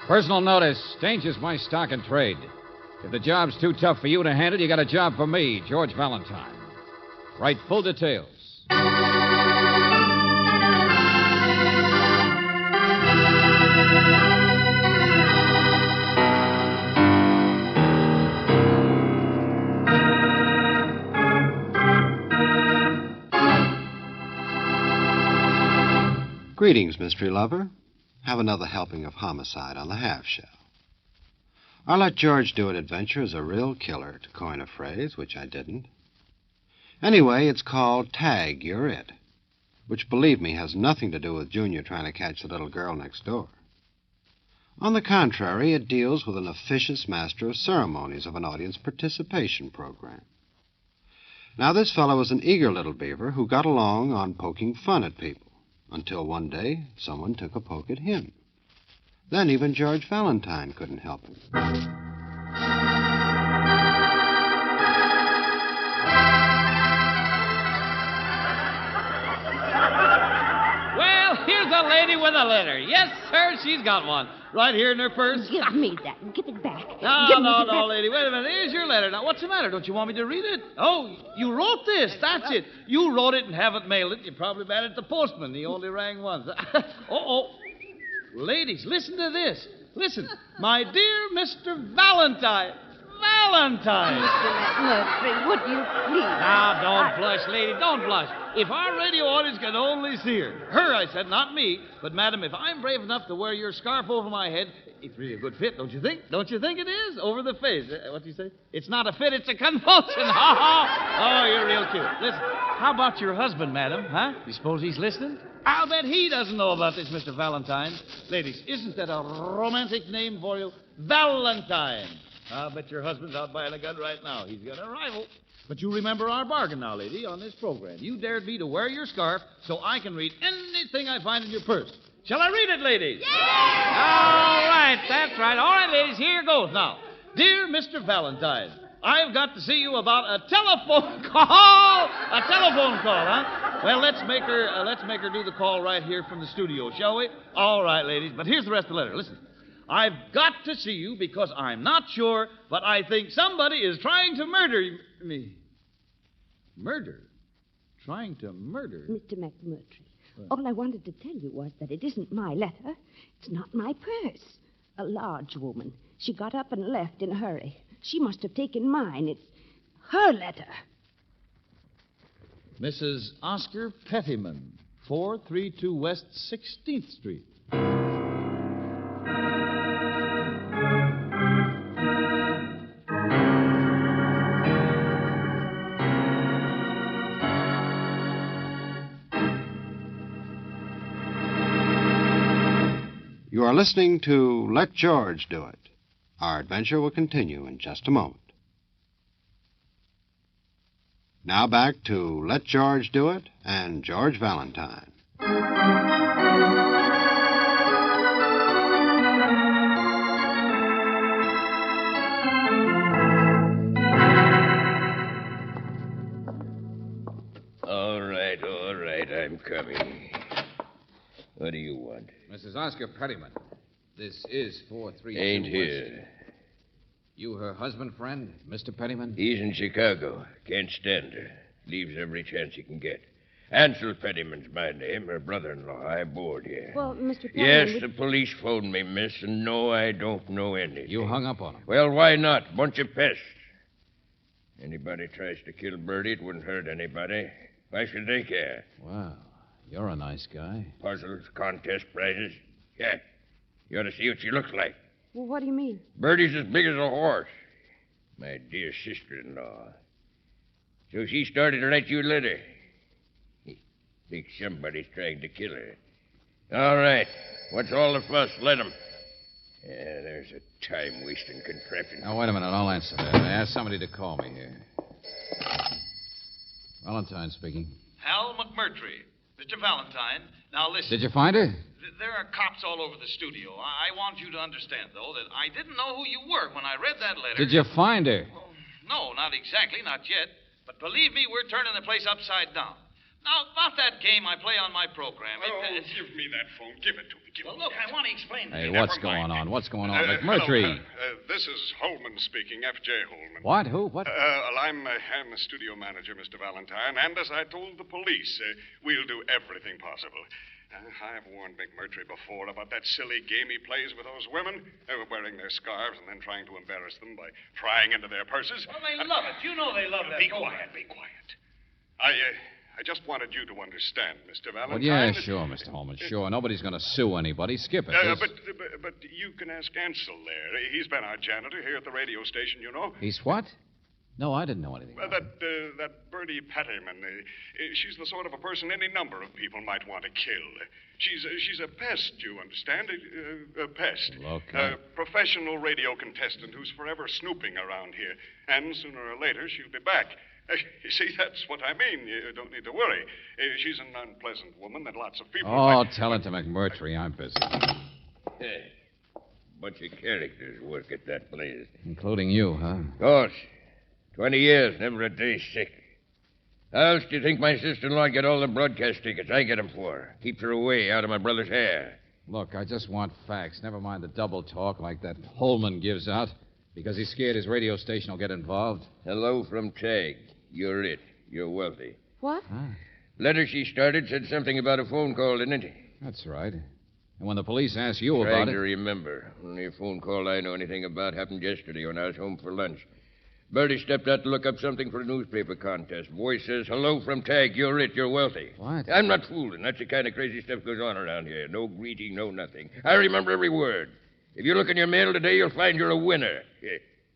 Personal notice. Danger's my stock and trade. If the job's too tough for you to handle, you got a job for me, George Valentine. Write full details. Greetings, mystery lover. Have another helping of homicide on the half-shell. Our Let George Do It adventure is a real killer, to coin a phrase, which I didn't. Anyway, it's called Tag, You're It, which, believe me, has nothing to do with Junior trying to catch the little girl next door. On the contrary, it deals with an officious master of ceremonies of an audience participation program. Now, this fellow was an eager little beaver who got along on poking fun at people, until one day someone took a poke at him. Then even George Valentine couldn't help him. Well, here's a lady with a letter. Yes, sir, she's got one. Right here in her purse. Give me that. Give it back. No, lady. Wait a minute. Here's your letter. Now, what's the matter? Don't you want me to read it? Oh, you wrote this. That's it. You wrote it and haven't mailed it. You're probably mad at the postman. He only rang once. Oh. Ladies, listen to this. Listen. My dear Mr. Valentine. Valentine. Mr. McMurtry, would you please? Now, don't blush, lady. Don't blush. If our radio audience could only see her. Her, I said, not me. But, madam, if I'm brave enough to wear your scarf over my head, it's really a good fit, don't you think? Don't you think it is? Over the face. What do you say? It's not a fit, it's a convulsion. Oh, you're real cute. Listen, how about your husband, madam? Huh? You suppose he's listening? I'll bet he doesn't know about this, Mr. Valentine. Ladies, isn't that a romantic name for you? Valentine. I'll bet your husband's out buying a gun right now. He's got a rival. But you remember our bargain now, lady, on this program. You dared me to wear your scarf so I can read anything I find in your purse. Shall I read it, ladies? Yeah! All right, that's right. All right, ladies, here goes now. Dear Mr. Valentine, I've got to see you about a telephone call. A telephone call, huh? Well, let's make her do the call right here from the studio, shall we? All right, ladies, but here's the rest of the letter. Listen. I've got to see you because I'm not sure, but I think somebody is trying to murder me. Murder? Trying to murder? Mr. McMurtry, all I wanted to tell you was that it isn't my letter. It's not my purse. A large woman. She got up and left in a hurry. She must have taken mine. It's her letter. Mrs. Oscar Pettyman, 432 West 16th Street. You are listening to Let George Do It. Our adventure will continue in just a moment. Now back to Let George Do It and George Valentine. All right, I'm coming. What do you want? Mrs. Oscar Pettyman, this is 432 Ain't West. here. You her husband, friend, Mr. Pettyman? He's in Chicago. Can't stand her. Leaves every chance he can get. Ansel Pettyman's my name, her brother-in-law. I board here. Well, Mr. Pettyman... Yes, the police phoned me, miss, and no, I don't know anything. You hung up on him. Well, why not? Bunch of pests. Anybody tries to kill Birdie, it wouldn't hurt anybody. Why should they care? Wow, you're a nice guy. Puzzles, contest prizes. Yeah. You ought to see what she looks like. Well, what do you mean? Birdie's as big as a horse. My dear sister-in-law. So she started to write you a letter. Think somebody's trying to kill her. All right. What's all the fuss? Let 'em. Yeah, there's a time-wasting contraption. Now, wait a minute. I'll answer that. I asked somebody to call me here. Valentine speaking. Hal McMurtry. Mr. Valentine, now listen. Did you find her? There are cops all over the studio. I want you to understand, though, that I didn't know who you were when I read that letter. Did you find her? Well, no, not exactly, not yet. But believe me, we're turning the place upside down. Now, about that game I play on my program. Give me that phone. Give it to me. Well, look, I want to explain to Hey, you. what's going on? What's going on? McMurtry. Hello, this is Holman speaking, F.J. Holman. What? Who? What? I'm the studio manager, Mr. Valentine, and as I told the police, we'll do everything possible. I've warned McMurtry before about that silly game he plays with those women, wearing their scarves and then trying to embarrass them by prying into their purses. Well, they love it. You know they love that. Be quiet, be quiet. I just wanted you to understand, Mr. Valentine. Well, yeah, sure, Mr. Holman, sure. Nobody's going to sue anybody. Skip it. But you can ask Ansel there. He's been our janitor here at the radio station, you know. He's what? No, I didn't know anything. That Bertie Pettyman, she's the sort of a person any number of people might want to kill. She's a pest, you understand? A pest. Look. A professional radio contestant who's forever snooping around here. And sooner or later, she'll be back. You see, that's what I mean. You don't need to worry. She's an unpleasant woman that lots of people... Oh, tell it to McMurtry. I'm busy. Hey, bunch of characters work at that place. Including you, huh? Of course. 20 years, never a day sick. How else do you think my sister-in-law get all the broadcast tickets I get them for? Keeps her away out of my brother's hair. Look, I just want facts. Never mind the double talk like that Holman gives out. Because he's scared his radio station will get involved. Hello from Tag. You're it. You're wealthy. What? Huh? Letter she started said something about a phone call, didn't it? That's right. And when the police ask you Trying about to it... remember. Only a phone call I know anything about happened yesterday when I was home for lunch. Bertie stepped out to look up something for a newspaper contest. Voice says, hello from Tag. You're it. You're wealthy. What? I'm not fooling. That's the kind of crazy stuff goes on around here. No greeting, no nothing. I remember every word. If you look in your mail today, you'll find you're a winner.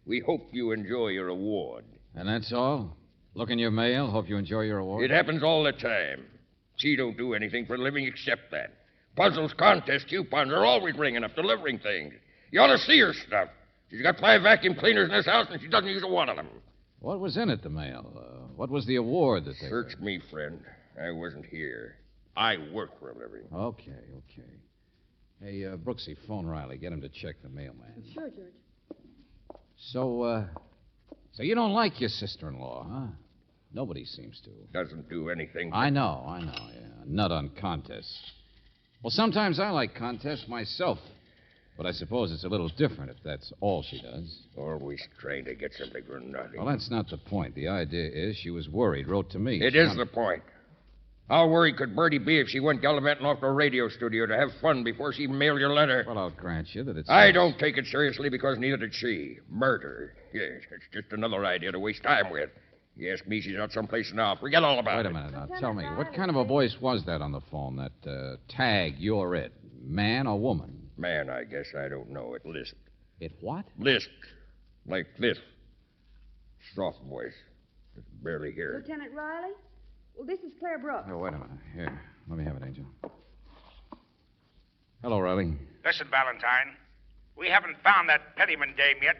We hope you enjoy your award. And that's all? Look in your mail. Hope you enjoy your award. It happens all the time. She don't do anything for a living except that. Puzzles, contests, coupons are always ringing up, delivering things. You ought to see her stuff. She's got 5 vacuum cleaners in this house, and she doesn't use one of them. What was in it, the mail? What was the award that they... Search me, friend. I wasn't here. I work for a living. Okay. Hey, Brooksy, phone Riley. Get him to check the mailman. Sure, George. So you don't like your sister-in-law, huh? Nobody seems to. Doesn't do anything. I know, yeah. Nut on contests. Well, sometimes I like contests myself. But I suppose it's a little different if that's all she does. Always trying to get something for nothing. Well, that's not the point. The idea is she was worried, wrote to me. It is the point. How worried could Bertie be if she went gallivanting off to a radio studio to have fun before she mailed your letter? Well, I'll grant you that it's... I don't take it seriously because neither did she. Murder. Yes, it's just another idea to waste time with. You ask me, she's out someplace now. Forget all about it. Wait a minute now. Tell me, what kind of a voice was that on the phone? That Tag, you're it. Man or woman? Man, I guess. I don't know. It lisped. It what? Lisped. Like this. Soft voice. Just barely hear it. Lieutenant Riley? Well, this is Claire Brooks. Oh, wait a minute. Here, let me have it, Angel. Hello, Riley. Listen, Valentine. We haven't found that Pettyman dame yet,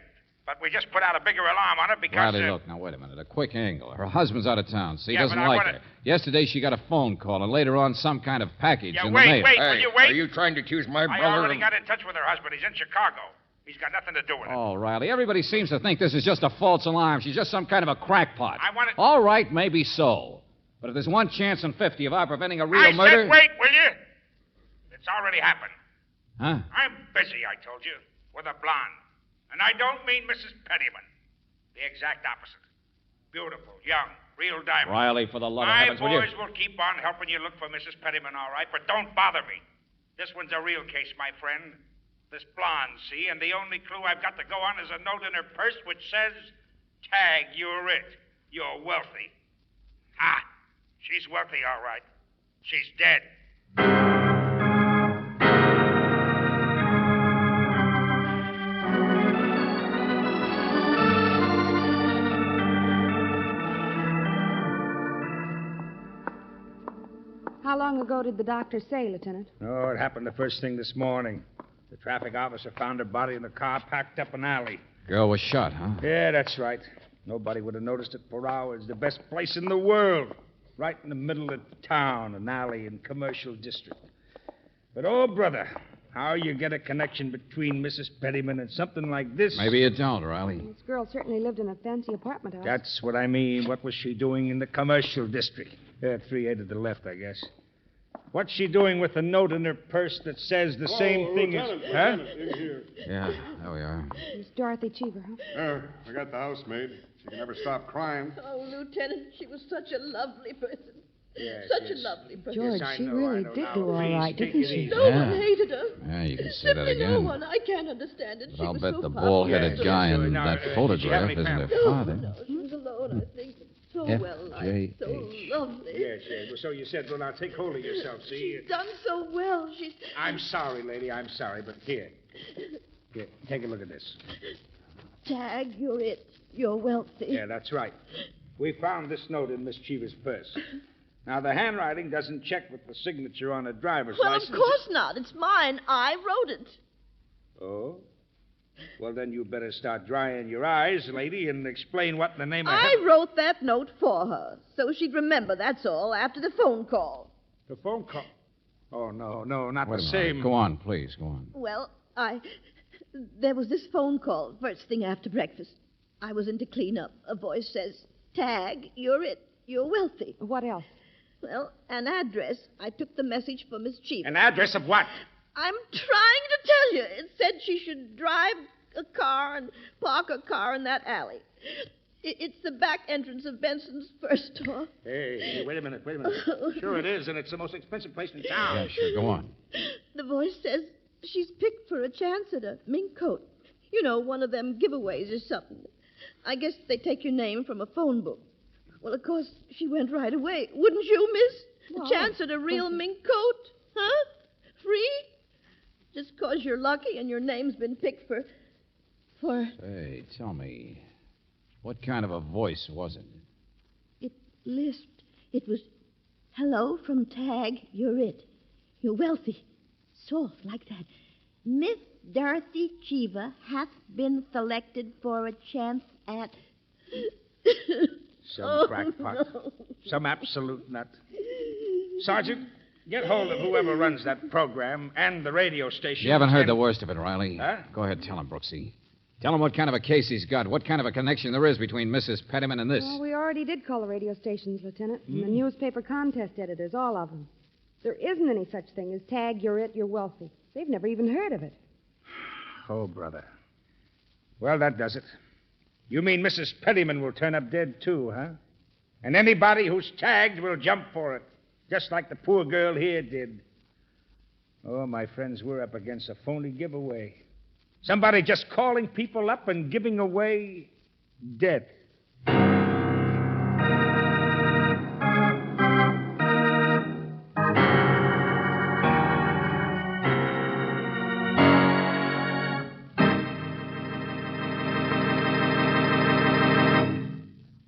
but we just put out a bigger alarm on her because... Riley, look, now, wait a minute. A quick angle. Her husband's out of town, so he Yeah, doesn't but I like wanna- her. Yesterday, she got a phone call, and later on, some kind of package Yeah, in wait, the mail. wait. Hey, Will you wait? are you trying to accuse my I brother already of... got in touch with her husband. He's in Chicago. He's got nothing to do with it. Oh, Riley, everybody seems to think this is just a false alarm. She's just some kind of a crackpot. I want it... All right, maybe so. But if there's 1 chance in 50 of our preventing a real I murder... said wait, will you? It's already happened. Huh? I'm busy, I told you, with a blonde. And I don't mean Mrs. Pettyman. The exact opposite. Beautiful, young, real diamond. Riley, for the love of My heavens, will you... boys will keep on helping you look for Mrs. Pettyman, all right, but don't bother me. This one's a real case, my friend. This blonde, see, and the only clue I've got to go on is a note in her purse which says, Tag, you're it. You're wealthy. Ah, she's wealthy, all right. She's dead. How long ago did the doctor say, Lieutenant? Oh, it happened the first thing this morning. The traffic officer found her body in the car packed up an alley. Girl was shot, huh? Yeah, that's right. Nobody would have noticed it for hours. The best place in the world. Right in the middle of town, an alley in commercial district. But, oh, brother, how you get a connection between Mrs. Pettyman and something like this? Maybe you don't, Riley. This girl certainly lived in a fancy apartment house. That's what I mean. What was she doing in the commercial district? Yeah, 3A to the left, I guess. What's she doing with the note in her purse that says the same thing as... Huh? In here. Yeah, there we are. Miss Dorothy Cheever, huh? I got the housemaid. She can never stop crying. Oh, Lieutenant, she was such a lovely person. Yes, Such yes. a lovely person. George, Yes, I she know, really I know. did Now, do all please, right, take didn't it she? easy. No Yeah. one hated her. Yeah, you can say that Simply no again. one. I can't understand it. But She I'll was bet so the popular. bald-headed guy in Now, that did you have photograph any isn't her family? father. No, she was alone, I think. So F. well liked, J. so H. lovely. Yes, yes. Well, so you said. Well, now, take hold of yourself, see? She's done so well. She's... I'm sorry, lady. I'm sorry, but here. Here, take a look at this. Tag, you're it. You're wealthy. Yeah, that's right. We found this note in Miss Cheever's purse. Now, the handwriting doesn't check with the signature on a driver's Well, license. of course not. It's mine. I wrote it. Oh? Well, then you better start drying your eyes, lady, and explain what in the name of I heaven... wrote that note for her, so she'd remember, that's all, after the phone call. The phone call. Oh, no, not Wait a the minute. same. Go on, please, go on. Well, there was this phone call first thing after breakfast. I was in to clean up. A voice says, Tag, you're it. You're wealthy. What else? Well, an address. I took the message for Miss Cheever. An address of what? I'm trying to tell you. It said she should drive a car and park a car in that alley. It's the back entrance of Benson's first store. Hey, wait a minute. Sure it is, and it's the most expensive place in town. Yeah, sure, go on. The voice says she's picked for a chance at a mink coat. You know, one of them giveaways or something. I guess they take your name from a phone book. Well, of course, she went right away. Wouldn't you, miss? Well, a chance at a real mink coat? Huh? Free? Just 'cause you're lucky and your name's been picked for... Say, tell me, what kind of a voice was it? It lisped. It was, hello from Tag, you're it. You're wealthy. Soft like that. Miss Dorothy Cheever hath been selected for a chance at... Some crackpot. No. Some absolute nut. Sergeant, get hold of whoever runs that program and the radio station. You haven't heard and- the worst of it, Riley. Huh? Go ahead, tell him, Brooksy. Tell him what kind of a case he's got, what kind of a connection there is between Mrs. Pettyman and this. Well, we already did call the radio stations, Lieutenant, and the newspaper contest editors, all of them. There isn't any such thing as Tag, you're it, you're wealthy. They've never even heard of it. Oh, brother. Well, that does it. You mean Mrs. Pettyman will turn up dead, too, huh? And anybody who's tagged will jump for it, just like the poor girl here did. Oh, my friends, we're up against a phony giveaway. Somebody just calling people up and giving away death.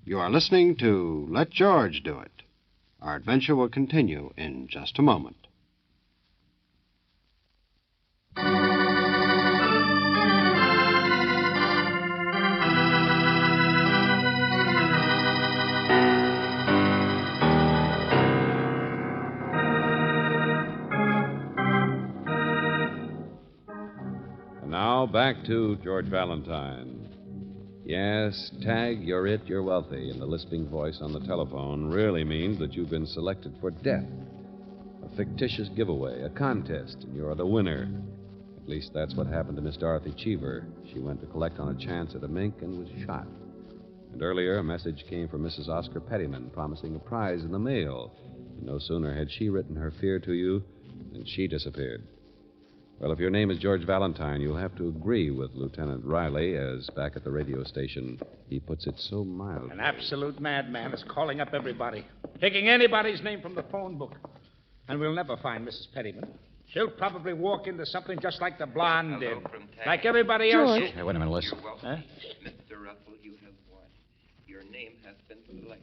You are listening to Let George Do It. Our adventure will continue in just a moment. And now back to George Valentine. Yes, Tag, you're it, you're wealthy, and the lisping voice on the telephone really means that you've been selected for death. A fictitious giveaway, a contest, and you're the winner. At least that's what happened to Miss Dorothy Cheever. She went to collect on a chance at a mink and was shot. And earlier, a message came from Mrs. Oscar Pettyman promising a prize in the mail. And no sooner had she written her fear to you than she disappeared. Well, if your name is George Valentine, you'll have to agree with Lieutenant Riley, as back at the radio station, he puts it so mildly. An absolute madman is calling up everybody, taking anybody's name from the phone book. And we'll never find Mrs. Pettyman. She'll probably walk into something just like the blonde did. Like everybody else. Hey, wait a minute, listen. You're welcome. Mr. Russell, you have won. Your name has been selected.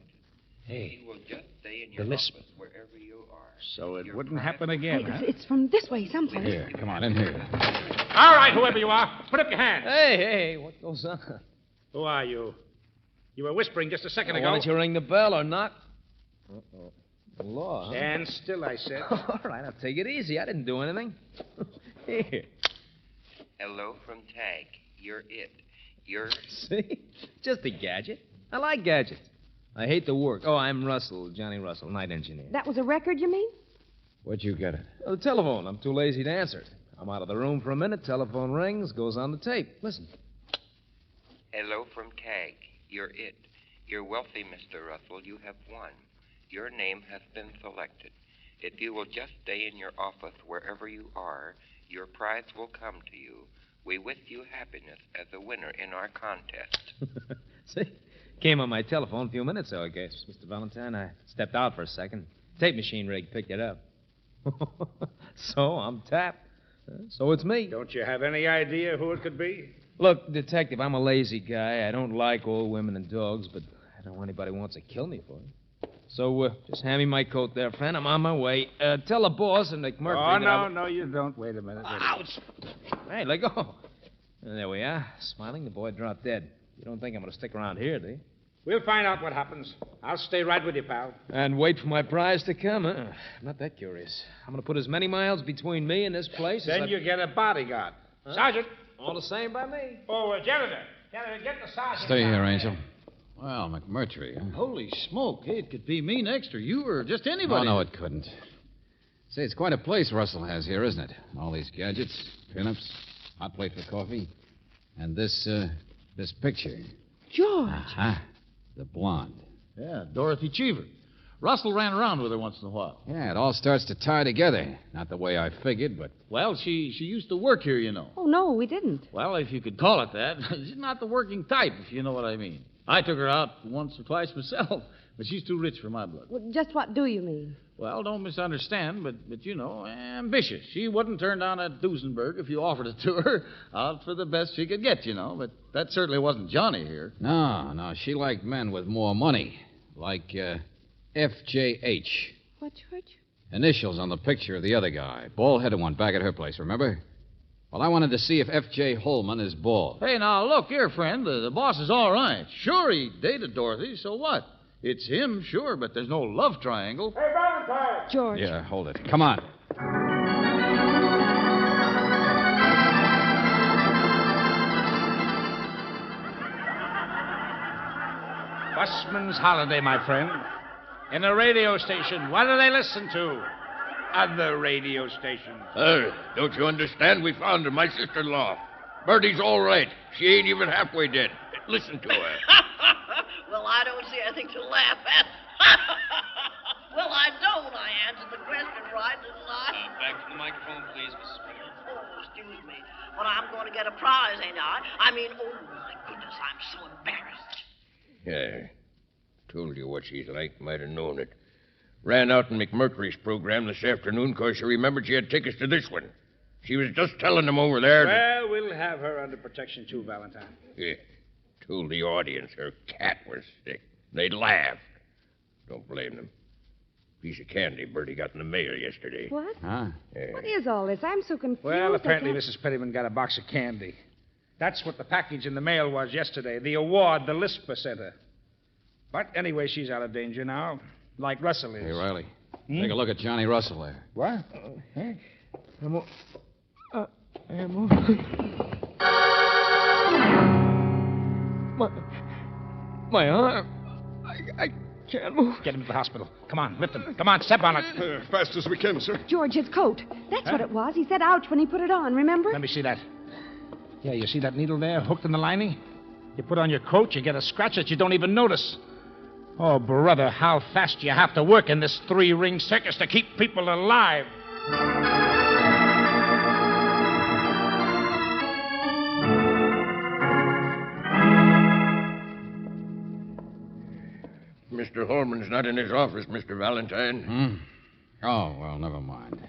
Hey, You will just stay in the your lisp. office wherever you are. So it Your wouldn't private- happen again, huh? It's from this way someplace. Here, come on, in here. All right, whoever you are, put up your hands. Hey, what goes on? Who are you? You were whispering just a second ago. Why don't you ring the bell or not? Uh-oh. The law, huh? Stand still, I said. All right, I'll take it easy. I didn't do anything. Here. Hello from Tag. You're it. You're... See? Just a gadget. I like gadgets. I hate the work. Oh, I'm Russell, Johnny Russell, night engineer. That was a record, you mean? Where'd you get it? Oh, the telephone. I'm too lazy to answer it. I'm out of the room for a minute. Telephone rings, goes on the tape. Listen. Hello from Tag. You're it. You're wealthy, Mr. Russell. You have won. Your name has been selected. If you will just stay in your office wherever you are, your prize will come to you. We wish you happiness as a winner in our contest. See? Came on my telephone a few minutes ago, I guess. Mr. Valentine, I stepped out for a second. Tape machine rig picked it up. So I'm tapped. So it's me. Don't you have any idea who it could be? Look, Detective, I'm a lazy guy. I don't like old women and dogs, but I don't want anybody who wants to kill me for it. So just hand me my coat there, friend. I'm on my way. Tell the boss and McMurphy. Oh, no, you don't. Wait a minute. Ouch! Hey, let go. And there we are. Smiling, the boy dropped dead. You don't think I'm going to stick around here, do you? We'll find out what happens. I'll stay right with you, pal. And wait for my prize to come, huh? I'm not that curious. I'm going to put as many miles between me and this place Then as you get a bodyguard. Huh? Sergeant. All the same by me. Oh, janitor. Janitor, get the sergeant. Stay here, Angel. Well, McMurtry, huh? Holy smoke. Hey, it could be me next, or you, or just anybody. Oh, no, it couldn't. Say, it's quite a place Russell has here, isn't it? All these gadgets, pinups, hot plate for coffee, and this picture. George. Uh-huh. The blonde. Yeah, Dorothy Cheever. Russell ran around with her once in a while. Yeah, it all starts to tie together. Not the way I figured, but... Well, she used to work here, you know. Oh, no, we didn't. Well, if you could call it that. She's not the working type, if you know what I mean. I took her out once or twice myself, but she's too rich for my blood. Well, just what do you mean? Well, don't misunderstand, but you know, ambitious. She wouldn't turn down that Duesenberg if you offered it to her. Out for the best she could get, you know. But that certainly wasn't Johnny here. No, she liked men with more money. Like, FJH. What, George? Initials on the picture of the other guy. Bald-headed one back at her place, remember? Well, I wanted to see if F.J. Holman is bald. Hey, now, look here, friend. The boss is all right. Sure, he dated Dorothy, so what? It's him, sure, but there's no love triangle. Hey, Valentine! George. Yeah, hold it. Come on. Busman's holiday, my friend. In a radio station. What do they listen to? Other radio stations. Don't you understand? We found her, my sister-in-law. Bertie's all right. She ain't even halfway dead. Listen to her. Well, I don't see anything to laugh at. Well, I don't. I answered the question right, didn't I? Back to the microphone, please, Mrs. Spring. Oh, excuse me. But I'm going to get a prize, ain't I? I mean, oh, my goodness, I'm so embarrassed. Yeah. Told you what she's like. Might have known it. Ran out in McMurtry's program this afternoon because she remembered she had tickets to this one. She was just telling them over there. Well, we'll have her under protection, too, Valentine. Yeah. Told the audience her cat was sick. They laughed. Don't blame them. Piece of candy Bertie got in the mail yesterday. What? Huh? Yeah. What is all this? I'm so confused. Well, apparently I can't- Mrs. Pettyman got a box of candy. That's what the package in the mail was yesterday. The award the Lisper sent her. But anyway, she's out of danger now, like Russell is. Hey, Riley. Take a look at Johnny Russell there. What? My arm. I can't move. Get him to the hospital. Come on, lift him. Come on, step on it. Fast as we can, sir. George, his coat. That's what it was. He said ouch when he put it on, remember? Let me see that. Yeah, you see that needle there hooked in the lining? You put on your coat, you get a scratch that you don't even notice. Oh, brother, how fast you have to work in this three-ring circus to keep people alive. Mr. Holman's not in his office, Mr. Valentine. Oh, well, never mind.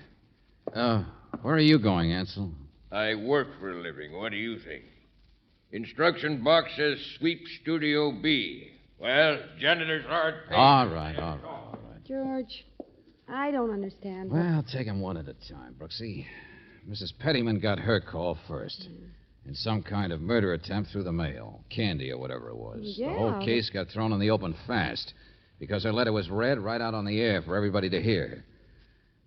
Where are you going, Ansel? I work for a living. What do you think? Instruction box says sweep Studio B. Well, janitor's hard paid. All right. George, I don't understand. Well, take 'em one at a time, Brooksy. Mrs. Pettyman got her call first. In some kind of murder attempt through the mail. Candy or whatever it was. Yeah. The whole case got thrown in the open fast because her letter was read right out on the air for everybody to hear.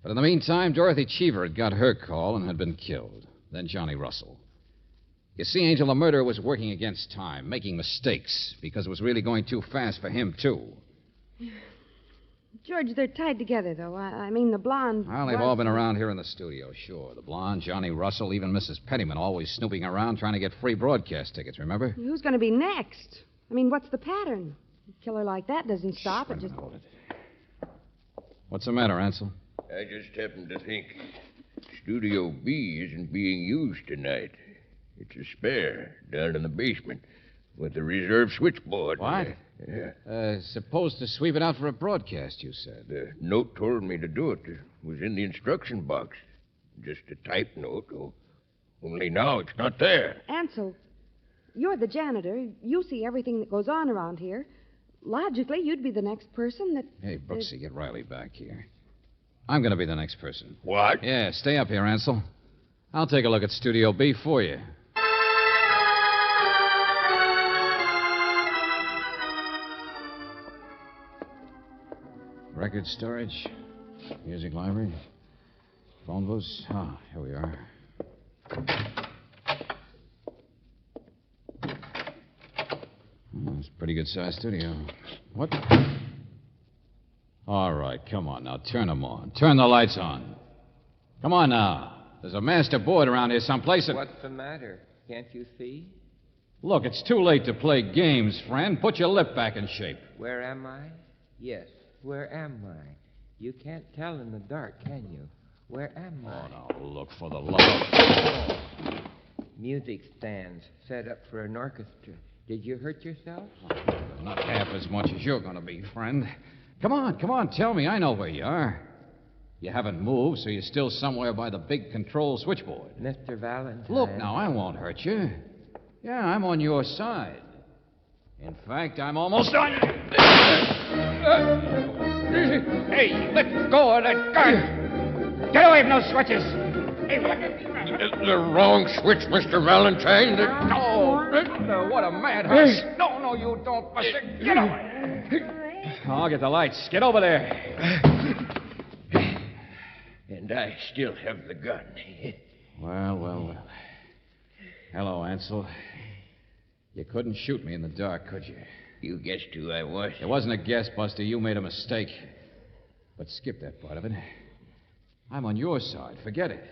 But in the meantime, Dorothy Cheever had got her call and had been killed. Then Johnny Russell. You see, Angel, the murderer was working against time, making mistakes, because it was really going too fast for him, too. George, they're tied together, though. I mean, the blonde... Well, they've all been around here in the studio, sure. The blonde, Johnny Russell, even Mrs. Pettyman, always snooping around trying to get free broadcast tickets, remember? Who's going to be next? I mean, what's the pattern? A killer like that doesn't stop. It just... Hold it. What's the matter, Ansel? I just happened to think Studio B isn't being used tonight. It's a spare down in the basement with the reserve switchboard. What? Yeah. Supposed to sweep it out for a broadcast, you said. The note told me to do it. It was in the instruction box. Just a type note. Only now it's not there. Ansel, you're the janitor. You see everything that goes on around here. Logically, you'd be the next person that... Hey, Brooksy, get Riley back here. I'm going to be the next person. What? Yeah, stay up here, Ansel. I'll take a look at Studio B for you. Record storage, music library, phone booths. Ah, here we are. It's a pretty good-sized studio. What? All right, come on now. Turn them on. Turn the lights on. Come on now. There's a master board around here someplace. What's the matter? Can't you see? Look, it's too late to play games, friend. Put your lip back in shape. Where am I? Yes, where am I? You can't tell in the dark, can you? Where am I? Oh, now, look for the love. Music stands set up for an orchestra. Did you hurt yourself? Not half as much as you're going to be, friend. Come on, tell me. I know where you are. You haven't moved, so you're still somewhere by the big control switchboard. Mr. Valentine. Look, now, I won't hurt you. Yeah, I'm on your side. In fact, I'm almost on you. Hey, let go of that gun. Get away from those switches. Hey, The wrong switch, Mr. Valentine. Oh, what a madhouse. No, you don't, Buster. Get away. I'll get the lights. Get over there. And I still have the gun. Well. Hello, Ansel. You couldn't shoot me in the dark, could you? You guessed who I was. It wasn't a guess, Buster. You made a mistake. But skip that part of it. I'm on your side. Forget it.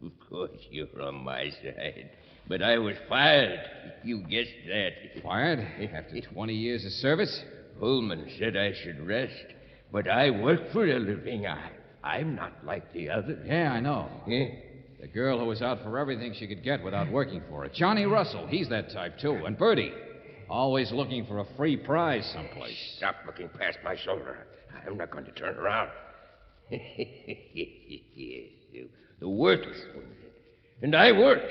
Of course you're on my side. But I was fired. You guessed that. Fired? After 20 years of service? Holman said I should rest. But I work for a living. I'm not like the others. Yeah, I know. The girl who was out for everything she could get without working for it. Johnny Russell, he's that type, too. And Bertie, always looking for a free prize someplace. Stop looking past my shoulder. I'm not going to turn around. Yes, the worthless one. And I work.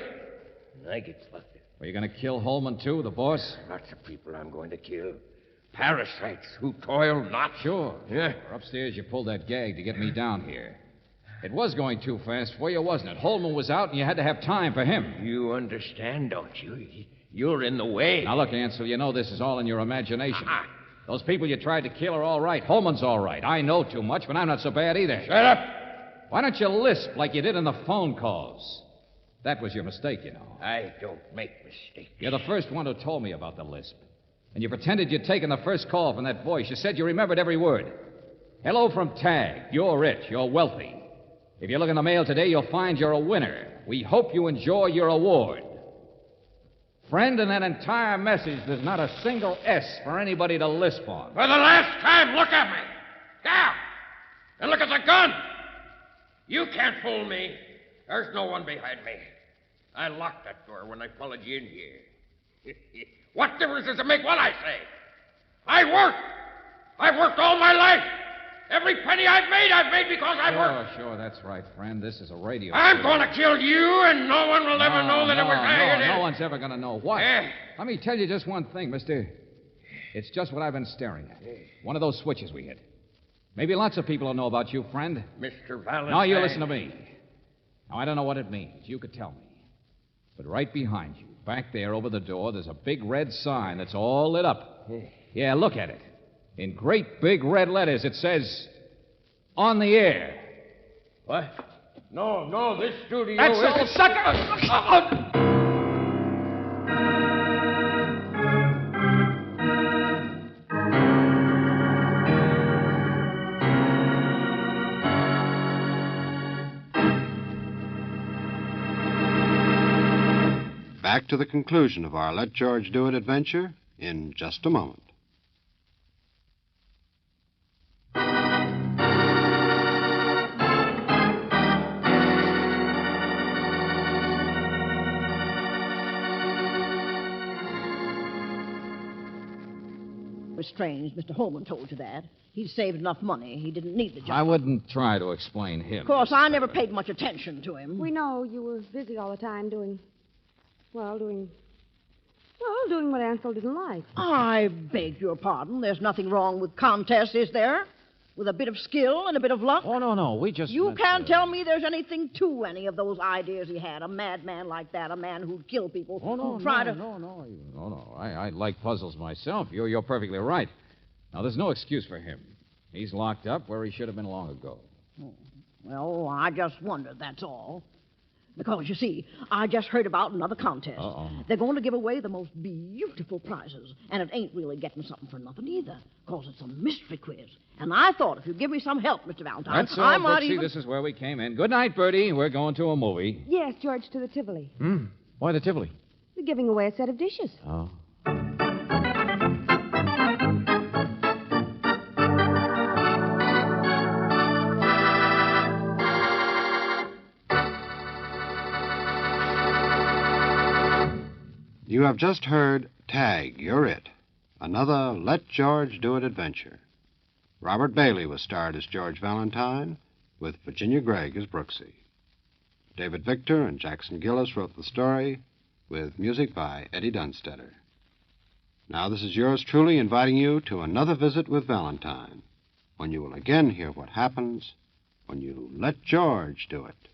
And I get flustered. Are you going to kill Holman, too, the boss? Lots of people I'm going to kill. Parasites who toil not. Sure. Yeah. Upstairs, you pulled that gag to get me down here. It was going too fast for you, wasn't it? Holman was out, and you had to have time for him. You understand, don't you? You're in the way. Now, look, Ansel, you know this is all in your imagination. Those people you tried to kill are all right. Holman's all right. I know too much, but I'm not so bad either. Shut up! Why don't you lisp like you did in the phone calls? That was your mistake, you know. I don't make mistakes. You're the first one who told me about the lisp. And you pretended you'd taken the first call from that voice. You said you remembered every word. Hello from Tag. You're rich. You're wealthy. If you look in the mail today, you'll find you're a winner. We hope you enjoy your award. Friend, in that entire message, there's not a single S for anybody to lisp on. For the last time, look at me. Now! And look at the gun. You can't fool me. There's no one behind me. I locked that door when I followed you in here. What difference does it make what I say? I've worked all my life. Every penny I've made because I worked. Sure, that's right, friend. This is a radio. I'm going to kill you, and no one will ever know that it was I. No one's ever going to know what. Let me tell you just one thing, mister. It's just what I've been staring at. One of those switches we hit. Maybe lots of people don't know about you, friend. Mr. Valentine. Now, you listen to me. Now, I don't know what it means. You could tell me. But right behind you, back there over the door, there's a big red sign that's all lit up. Yeah, look at it. In great big red letters, it says, "On the air." What? No, this studio That's is... all, sucker! back to the conclusion of our Let George Do It adventure in just a moment. It was strange. Mr. Holman told you that. He'd saved enough money. He didn't need the job. I wouldn't try to explain him. Of course, I never paid much attention to him. We know you were busy all the time doing what Ansel didn't like. I beg your pardon. There's nothing wrong with contests, is there? With a bit of skill and a bit of luck? Oh, no. We just... You can't tell me there's anything to any of those ideas he had. A madman like that, a man who'd kill people. Oh, no, who'd try to... No. I like puzzles myself. You're perfectly right. Now, there's no excuse for him. He's locked up where he should have been long ago. Oh, well, I just wondered, that's all. Because, you see, I just heard about another contest. Uh-oh. They're going to give away the most beautiful prizes. And it ain't really getting something for nothing either. Because it's a mystery quiz. And I thought if you'd give me some help, Mr. Valentine, That's all, I might Brooksy. even... This is where we came in. Good night, Bertie. We're going to a movie. Yes, George, to the Tivoli. Why the Tivoli? They're giving away a set of dishes. Oh. You have just heard Tag, You're It, another Let George Do It adventure. Robert Bailey was starred as George Valentine, with Virginia Gregg as Brooksy. David Victor and Jackson Gillis wrote the story, with music by Eddie Dunstetter. Now this is yours truly inviting you to another visit with Valentine, when you will again hear what happens when you let George do it.